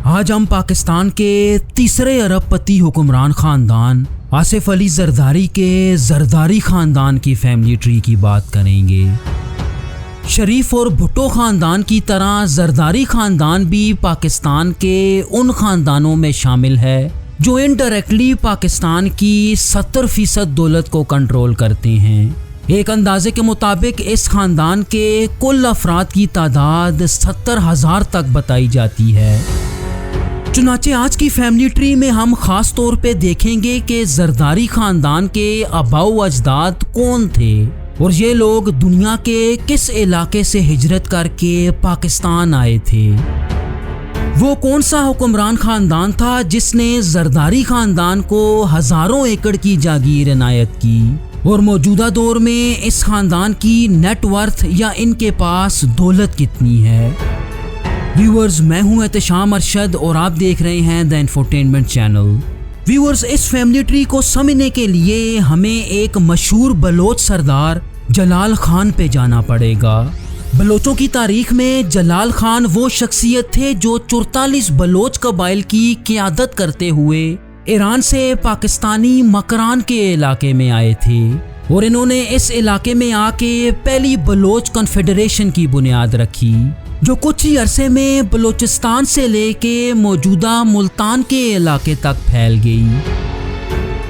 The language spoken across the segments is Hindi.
आज हम पाकिस्तान के तीसरे अरबपति हुक्मरान खानदान आसिफ अली जरदारी के जरदारी खानदान की फैमिली ट्री की बात करेंगे। शरीफ और भुट्टो खानदान की तरह जरदारी खानदान भी पाकिस्तान के उन खानदानों में शामिल है जो इनडायरेक्टली पाकिस्तान की 70% दौलत को कंट्रोल करते हैं। एक अंदाजे के मुताबिक इस खानदान के कुल अफराद की तादाद 70,000 तक बताई जाती है। चुनाचे आज की फैमिली ट्री में हम खास तौर पे देखेंगे कि जरदारी खानदान के आबाओ अजदाद कौन थे और ये लोग दुनिया के किस इलाके से हिजरत करके पाकिस्तान आए थे। वो कौन सा हुक्मरान खानदान था जिसने जरदारी खानदान को हजारों एकड़ की जागीर इनायत की और मौजूदा दौर में इस खानदान की नेटवर्थ या इनके पास दौलत कितनी है। व्यूअर्स, मैं हूं एहतशाम अरशद और आप देख रहे हैं द इंफोटेनमेंट चैनल। व्यूअर्स, इस फैमिली ट्री को समझने के लिए हमें एक मशहूर बलोच सरदार जलाल खान पे जाना पड़ेगा। बलोचों की तारीख में जलाल खान वो शख्सियत थे जो 44 बलोच कबाइल की क़यादत करते हुए ईरान से पाकिस्तानी मकरान के इलाके में आए थे और इन्होंने इस इलाके में आके पहली बलोच कॉन्फेडरेशन की बुनियाद रखी जो कुछ ही अरसे में बलोचिस्तान से लेके मौजूदा मुल्तान के इलाके तक फैल गई।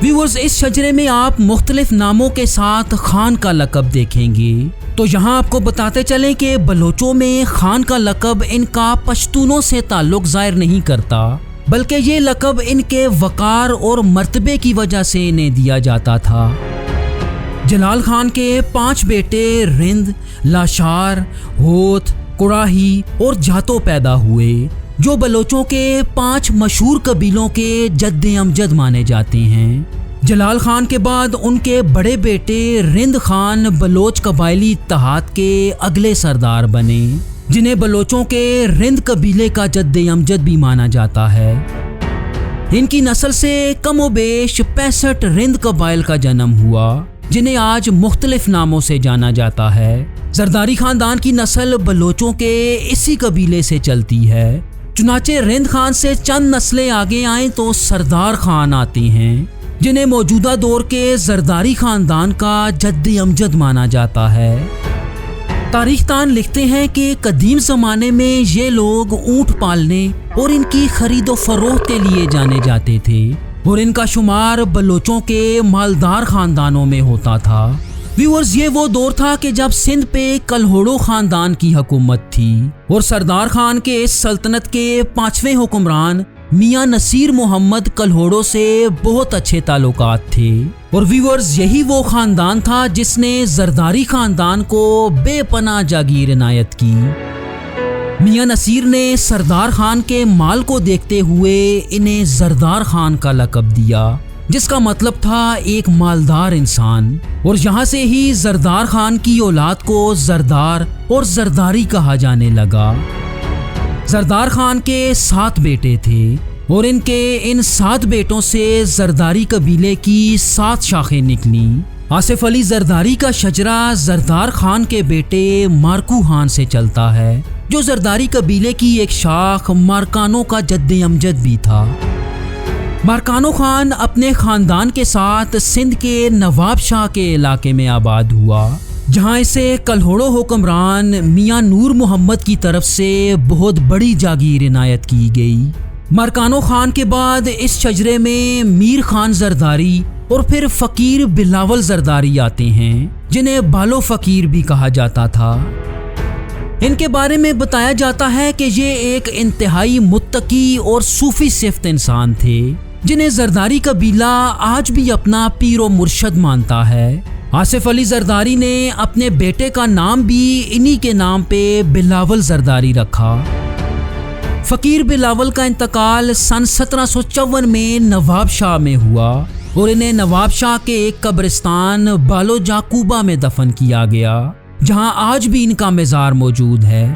व्यूअर्स, इस शजरे में आप मुख्तलिफ नामों के साथ खान का लक़ब देखेंगे। तो यहाँ आपको बताते चलें कि बलोचों में खान का लक़ब इनका पश्तूनों से ताल्लुक़ ज़ाहिर नहीं करता, बल्कि ये लक़ब इनके वक़ार और मर्तबे की वजह से इन्हें दिया जाता था। जलाल खान के 5 बेटे रिंद, लाशार, होत, कुराही और जातो पैदा हुए जो बलोचों के 5 मशहूर कबीलों के जद्दे अमजद माने जाते हैं। जलाल खान के बाद उनके बड़े बेटे रिंद खान बलोच कबायली इत्तेहाद के अगले सरदार बने जिन्हें बलोचों के रिंद कबीले का जद्दे अमजद भी माना जाता है। इनकी नस्ल से कमोबेश 65 रिंद कबाइल का जन्म हुआ जिन्हें आज मुख्तलिफ नामों से जाना जाता है। जरदारी खानदान की नस्ल बलोचों के इसी कबीले से चलती है। चुनाचे रिंद खान से चंद नस्लें आगे आएं तो सरदार खान आते हैं जिन्हें मौजूदा दौर के जरदारी खानदान का जद्दे अमजद माना जाता है। तारीखदान लिखते हैं कि कदीम ज़माने में ये लोग ऊँट पालने और इनकी खरीदो फरोख्त के लिए जाने जाते थे और इनका शुमार बलोचों के मालदार खानदानों में होता था। व्यूअर्स, ये वो दौर था कि जब सिंध पे कलहोड़ो खानदान की हुकूमत थी और सरदार खान के इस सल्तनत के 5वें हुक्मरान मियाँ नसीर मोहम्मद कलहोड़ो से बहुत अच्छे ताल्लुकात थे। और व्यूअर्स, यही वो खानदान था जिसने जरदारी खानदान को बेपनाह जागीर इनायत की। मियाँ नसीर ने सरदार खान के माल को देखते हुए इन्हें जरदार खान का लक़ब दिया जिसका मतलब था एक मालदार इंसान और यहाँ से ही जरदार खान की औलाद को जरदार और जरदारी कहा जाने लगा। जरदार खान के 7 बेटे थे और इनके इन 7 बेटों से जरदारी कबीले की 7 शाखें निकली। आसिफ अली जरदारी का शजरा जरदार खान के बेटे मारकू खान से चलता है जो जरदारी कबीले की एक शाख मारकानों का जद्दे अमजद भी था। मारकानो खान अपने खानदान के साथ सिंध के नवाब शाह के इलाके में आबाद हुआ जहां इसे कलहोड़ो हुक्मरान मियाँ नूर मोहम्मद की तरफ से बहुत बड़ी जागीर इनायत की गई। मारकानो खान के बाद इस शजरे में मीर खान जरदारी और फिर फ़कीर बिलावल जरदारी आते हैं जिन्हें बालो फ़कीर भी कहा जाता था। इनके बारे में बताया जाता है कि ये एक इंतहाई मुत्तकी और सूफी सिफ्त इंसान थे जिन्हें जरदारी कबीला आज भी अपना पीर व मुर्शद मानता है। आसिफ अली जरदारी ने अपने बेटे का नाम भी इन्हीं के नाम पे बिलावल जरदारी रखा। फ़कीर बिलावल का इंतकाल सन 1754 में नवाब शाह में हुआ और इन्हें नवाब शाह के एक कब्रिस्तान बालो जाकूबा में दफन किया गया जहां आज भी इनका मज़ार मौजूद है।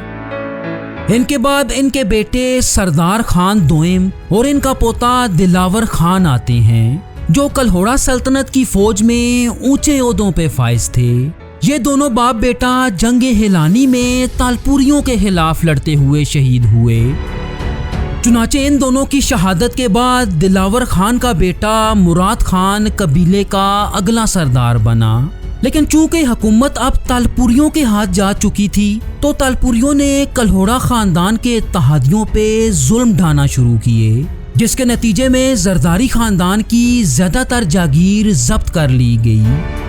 इनके बाद इनके बेटे सरदार खान दोएम और इनका पोता दिलावर खान आते हैं जो कलहोड़ा सल्तनत की फौज में ऊंचे ओहदों पे फाइज थे। ये दोनों बाप बेटा जंग हिलानी में तालपुरियों के खिलाफ लड़ते हुए शहीद हुए। चुनाचे इन दोनों की शहादत के बाद दिलावर खान का बेटा मुराद खान कबीले का अगला सरदार बना। लेकिन चूंकि हुकूमत अब तालपुरियों के हाथ जा चुकी थी तो तालपुरियों ने कल्होड़ा खानदान के इत्तेहादियों पे जुल्म ढाना शुरू किए, जिसके नतीजे में जरदारी खानदान की ज्यादातर जागीर जब्त कर ली गई।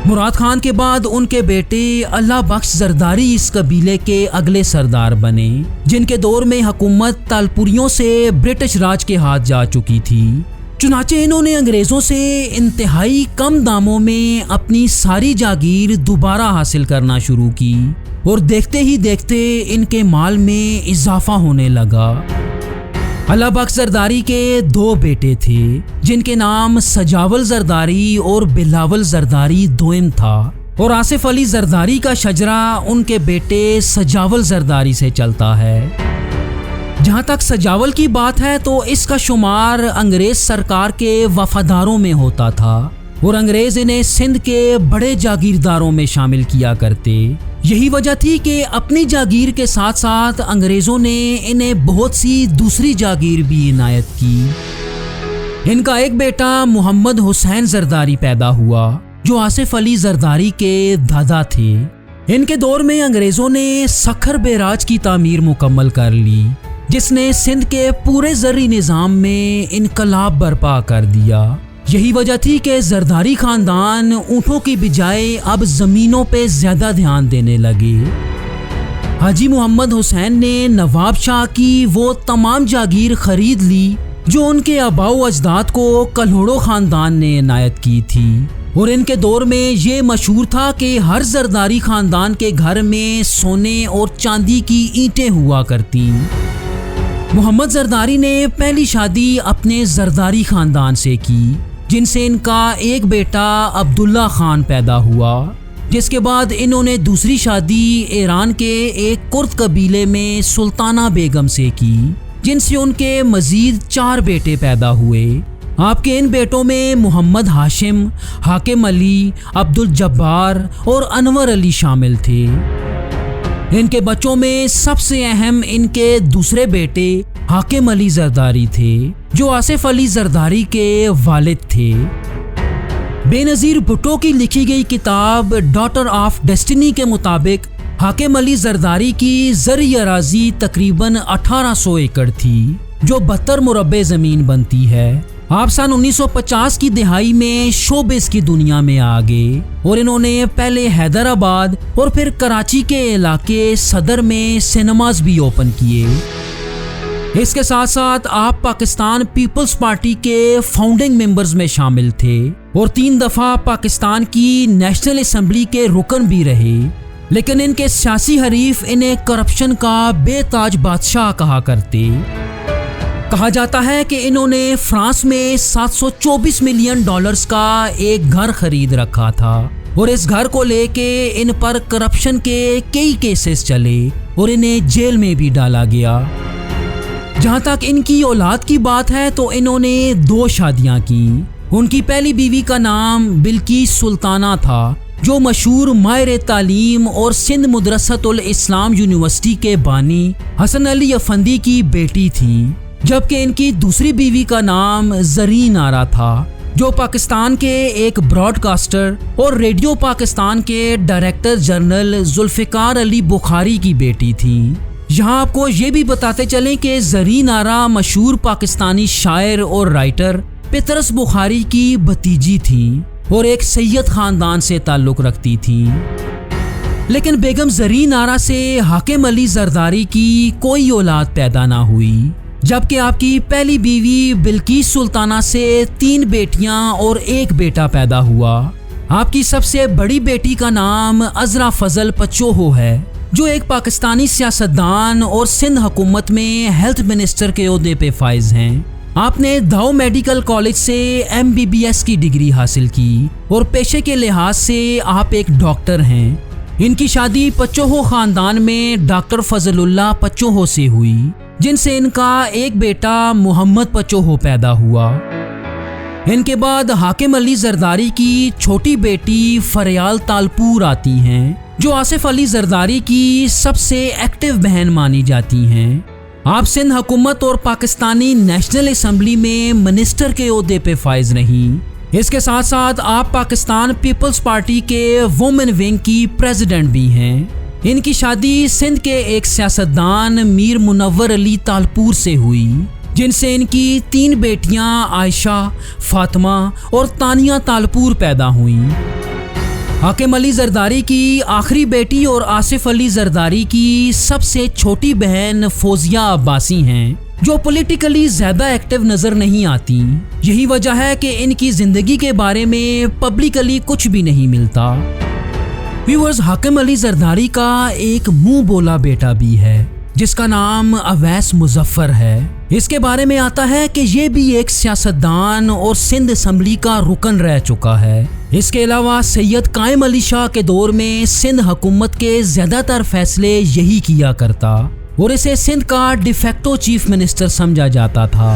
मुराद खान के बाद उनके बेटे अल्लाह बख्श जरदारी इस कबीले के अगले सरदार बने, जिनके दौर में हुकूमत तालपुरियों से ब्रिटिश राज के हाथ जा चुकी थी। चुनाचे इन्होंने अंग्रेजों से इंतहाई कम दामों में अपनी सारी जागीर दोबारा हासिल करना शुरू की और देखते ही देखते इनके माल में इजाफा होने लगा। अल्लाह बख्श जरदारी के 2 बेटे थे, जिनके नाम सजावल जरदारी और बिलावल जरदारी दोइम था, और आसिफ अली जरदारी का शजरा उनके बेटे सजावल जरदारी से चलता है। जहाँ तक सजावल की बात है तो इसका शुमार अंग्रेज सरकार के वफादारों में होता था और अंग्रेज इन्हें सिंध के बड़े जागीरदारों में शामिल किया करते। यही वजह थी कि अपनी जागीर के साथ साथ अंग्रेजों ने इन्हें बहुत सी दूसरी जागीर भी इनायत की। इनका एक बेटा मोहम्मद हुसैन जरदारी पैदा हुआ, जो आसिफ अली जरदारी के दादा थे। इनके दौर में अंग्रेजों ने सखर बैराज की तामीर मुकम्मल कर ली, जिसने सिंध के पूरे ज़र्री निज़ाम में इनकलाब बर्पा कर दिया। यही वजह थी कि जरदारी खानदान ऊँटों की बजाय अब ज़मीनों पे ज़्यादा ध्यान देने लगे। हाजी मोहम्मद हुसैन ने नवाब शाह की वो तमाम जागीर खरीद ली जो उनके आबाओ अजदाद को कल्होड़ो खानदान ने इनायत की थी, और इनके दौर में ये मशहूर था कि हर जरदारी खानदान के घर में सोने और चांदी की ईंटें हुआ करती। मोहम्मद जरदारी ने पहली शादी अपने जरदारी खानदान से की, जिनसे इनका एक बेटा अब्दुल्ला खान पैदा हुआ, जिसके बाद इन्होंने दूसरी शादी ईरान के एक कुर्द कबीले में सुल्ताना बेगम से की, जिनसे उनके मजीद 4 बेटे पैदा हुए। आपके इन बेटों में मोहम्मद हाशिम, हाकिम अली, अब्दुल जब्बार और अनवर अली शामिल थे। इनके बच्चों में सबसे अहम इनके दूसरे बेटे हाकिम अली जरदारी थे, जो आसिफ अली जरदारी के वालिद थे। बेनज़ीर भुट्टो की लिखी गई किताब डॉटर ऑफ डेस्टिनी के मुताबिक हाकिम अली जरदारी की ज़र्री अराज़ी तकरीबन 1800 एकड़ थी, जो 72 मुरब्बे ज़मीन बनती है। आप सन 1950 की दिहाई में शोबिस की दुनिया में आ गए और इन्होंने पहले हैदराबाद और फिर कराची के इलाके सदर में सिनेमाज भी ओपन किए। इसके साथ साथ आप पाकिस्तान पीपल्स पार्टी के फाउंडिंग मेंबर्स में शामिल थे और 3 दफ़ा पाकिस्तान की नेशनल असेंबली के रुकन भी रहे। लेकिन इनके सियासी हरीफ इन्हें करप्शन का बेताज बादशाह कहा करते। कहा जाता है कि इन्होंने फ्रांस में $724 मिलियन का एक घर खरीद रखा था और इस घर को लेके इन पर करप्शन के कई केसेस चले और इन्हें जेल में भी डाला गया। जहां तक इनकी औलाद की बात है तो इन्होंने 2 शादियां की। उनकी पहली बीवी का नाम बिल्किस सुल्ताना था, जो मशहूर माहिर तालीम और सिंध मदरसतुल इस्लाम यूनिवर्सिटी के बानी हसन अली अफंदी की बेटी थी। जबकि इनकी दूसरी बीवी का नाम ज़रीन आरा था, जो पाकिस्तान के एक ब्रॉडकास्टर और रेडियो पाकिस्तान के डायरेक्टर जनरल जुल्फ़िकार अली बुखारी की बेटी थी। यहाँ आपको ये भी बताते चलें कि ज़रीन आरा मशहूर पाकिस्तानी शायर और राइटर पितरस बुखारी की भतीजी थी और एक सैयद ख़ानदान से ताल्लुक़ रखती थी। लेकिन बेगम ज़रीन आरा से हाकिम अली जरदारी की कोई औलाद पैदा ना हुई, जबकि आपकी पहली बीवी बिल्किस सुल्ताना से 3 बेटियां और 1 बेटा पैदा हुआ। आपकी सबसे बड़ी बेटी का नाम अजरा फजल पचोहो है, जो एक पाकिस्तानी सियासतदान और सिंध हुकूमत में हेल्थ मिनिस्टर के ओहदे पे फाइज हैं। आपने दाऊ मेडिकल कॉलेज से MBBS की डिग्री हासिल की और पेशे के लिहाज से आप एक डॉक्टर हैं। इनकी शादी पचोहो खानदान में डॉक्टर फजलुल्लाह पचोहो से हुई, जिनसे इनका एक बेटा मोहम्मद पचोहो पैदा हुआ। इनके बाद हाकिम अली जरदारी की छोटी बेटी फरियाल तालपुर आती हैं, जो आसिफ अली जरदारी की सबसे एक्टिव बहन मानी जाती हैं। आप सिंध हुकूमत और पाकिस्तानी नेशनल असेंबली में मिनिस्टर के ओहदे पे फाइज नहीं। इसके साथ साथ आप पाकिस्तान पीपल्स पार्टी के वुमेन विंग की प्रेसिडेंट भी हैं। इनकी शादी सिंध के एक सियासतदान मीर मुनव्वर अली तालपुर से हुई, जिनसे इनकी 3 बेटियां आयशा, फातिमा और तानिया तालपुर पैदा हुईं। हाकिम अली जरदारी की आखिरी बेटी और आसिफ अली जरदारी की सबसे छोटी बहन फौजिया अब्बासी हैं, जो पॉलिटिकली ज्यादा एक्टिव नजर नहीं आती। यही वजह है कि इनकी जिंदगी के बारे में पब्लिकली कुछ भी नहीं मिलता। व्यूअर्स, हाकिम अली जरदारी का एक मुंह बोला बेटा भी है जिसका नाम अवैस मुजफ्फर है। इसके बारे में आता है कि ये भी एक सियासतदान और सिंध असेंबली का रुकन रह चुका है। इसके अलावा सैयद कायम अली शाह के दौर में सिंध हुकूमत के ज्यादातर फैसले यही किया करता और इसे सिंध का डिफेक्टो चीफ मिनिस्टर समझा जाता था।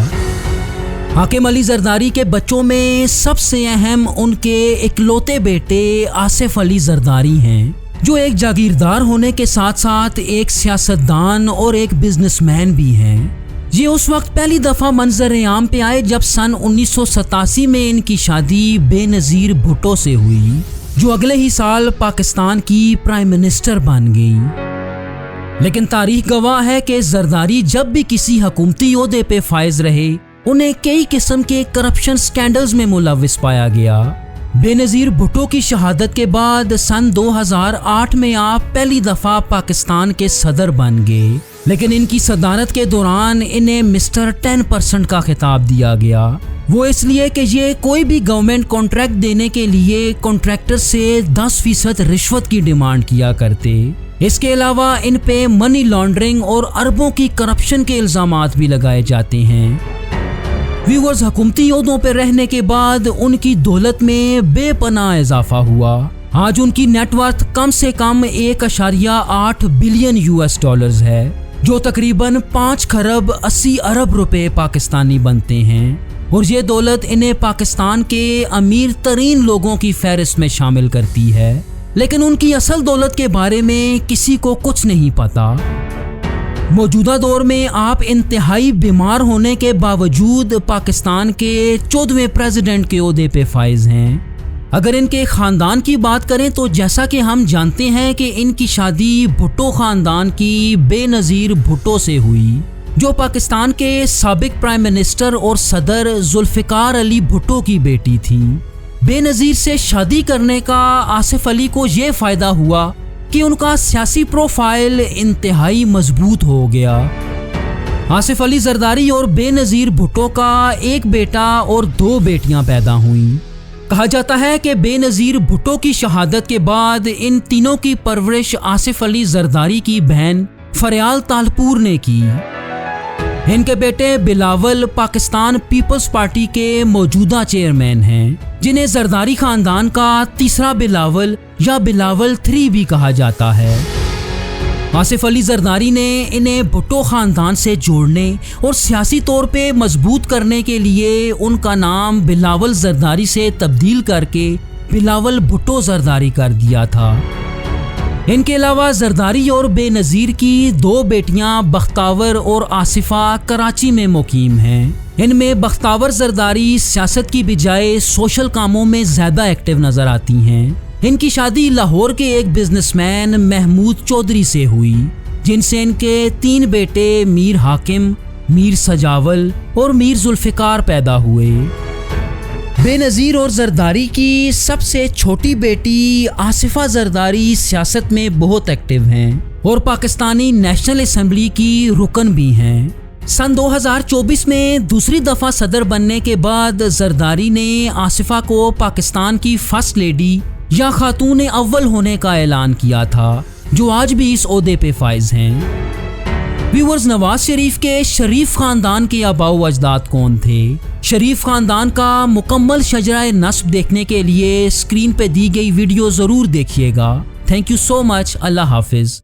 हाकिम अली जरदारी के बच्चों में सबसे अहम उनके इकलौते बेटे आसिफ अली जरदारी हैं, जो एक जागीरदार होने के साथ साथ एक सियासतदान और एक बिजनेसमैन भी हैं। ये उस वक्त पहली दफा मंजर आम पे आए जब सन 1987 में इनकी शादी बेनज़ीर भुट्टो से हुई, जो अगले ही साल पाकिस्तान की प्राइम मिनिस्टर बन गई। लेकिन तारीख गवाह है कि जरदारी जब भी किसी हुकूमती ओहदे पे फायज रहे, उन्हें कई किस्म के करप्शन स्कैंडल्स में मुलव्विस पाया गया। बेनज़ीर भुट्टो की शहादत के बाद सन 2008 में आप पहली दफा पाकिस्तान के सदर बन गए, लेकिन इनकी सदारत के दौरान इन्हें मिस्टर 10% का खिताब दिया गया। वो इसलिए कि ये कोई भी गवर्नमेंट कॉन्ट्रैक्ट देने के लिए कॉन्ट्रैक्टर से 10% रिश्वत की डिमांड किया करते। इसके अलावा इन पे मनी लॉन्ड्रिंग और अरबों की करप्शन के इल्जामात भी लगाए जाते हैं। व्यूअर्स, हुकूमती ओहदों पर रहने के बाद उनकी दौलत में बेपनाह इजाफा हुआ। आज उनकी नेटवर्थ कम से कम 1.8 बिलियन US है, जो तकरीबन 5 खरब 80 अरब रुपए पाकिस्तानी बनते हैं। और ये दौलत इन्हें पाकिस्तान के अमीर तरीन लोगों की फहरिस्त में शामिल करती है, लेकिन उनकी असल दौलत के बारे में किसी को कुछ नहीं पता। मौजूदा दौर में आप इंतहाई बीमार होने के बावजूद पाकिस्तान के 14वें प्रेसिडेंट के ओहदे पे फाइज हैं। अगर इनके ख़ानदान की बात करें तो जैसा कि हम जानते हैं कि इनकी शादी भुट्टो ख़ानदान की बेनज़ीर भुट्टो से हुई, जो पाकिस्तान के साबिक प्राइम मिनिस्टर और सदर जुल्फ़िकार अली भुट्टो की बेटी थी। बेनज़ीर से शादी करने का आसिफ अली को ये फ़ायदा हुआ कि उनका सियासी प्रोफाइल इंतहाई मजबूत हो गया। आसिफ अली जरदारी और बेनज़ीर भुट्टो का एक बेटा और 2 बेटियां पैदा हुईं। कहा जाता है कि बेनज़ीर भुट्टो की शहादत के बाद इन तीनों की परवरिश आसिफ अली जरदारी की बहन फरियाल तालपुर ने की। इनके बेटे बिलावल पाकिस्तान पीपल्स पार्टी के मौजूदा चेयरमैन हैं, जिन्हें जरदारी खानदान का तीसरा बिलावल या बिलावल 3 भी कहा जाता है। आसिफ अली जरदारी ने इन्हें भुट्टो खानदान से जोड़ने और सियासी तौर पे मजबूत करने के लिए उनका नाम बिलावल जरदारी से तब्दील करके बिलावल भुट्टो जरदारी कर दिया था। इनके अलावा जरदारी और बेनज़ीर की 2 बेटियां बख्तावर और आसिफा कराची में मुकीम हैं। इनमें बख्तावर जरदारी सियासत की बजाय सोशल कामों में ज़्यादा एक्टिव नज़र आती हैं। इनकी शादी लाहौर के एक बिजनेसमैन महमूद चौधरी से हुई, जिनसे इनके 3 बेटे मीर हाकिम, मीर सजावल और मीर जुल्फ़िकार पैदा हुए। बेनज़ीर और जरदारी की सबसे छोटी बेटी आसिफा जरदारी सियासत में बहुत एक्टिव हैं और पाकिस्तानी नेशनल असेंबली की रुकन भी हैं। सन 2024 में दूसरी दफ़ा सदर बनने के बाद जरदारी ने आसिफा को पाकिस्तान की फर्स्ट लेडी या खातून अव्वल होने का ऐलान किया था, जो आज भी इस ओहदे पे फाइज हैं। व्यूअर्स, नवाज शरीफ के शरीफ खानदान के आबाओ अजदाद कौन थे? शरीफ खानदान का मुकम्मल शजराए नस्ब देखने के लिए स्क्रीन पे दी गई वीडियो ज़रूर देखिएगा। Thank you so much. अल्लाह हाफिज़।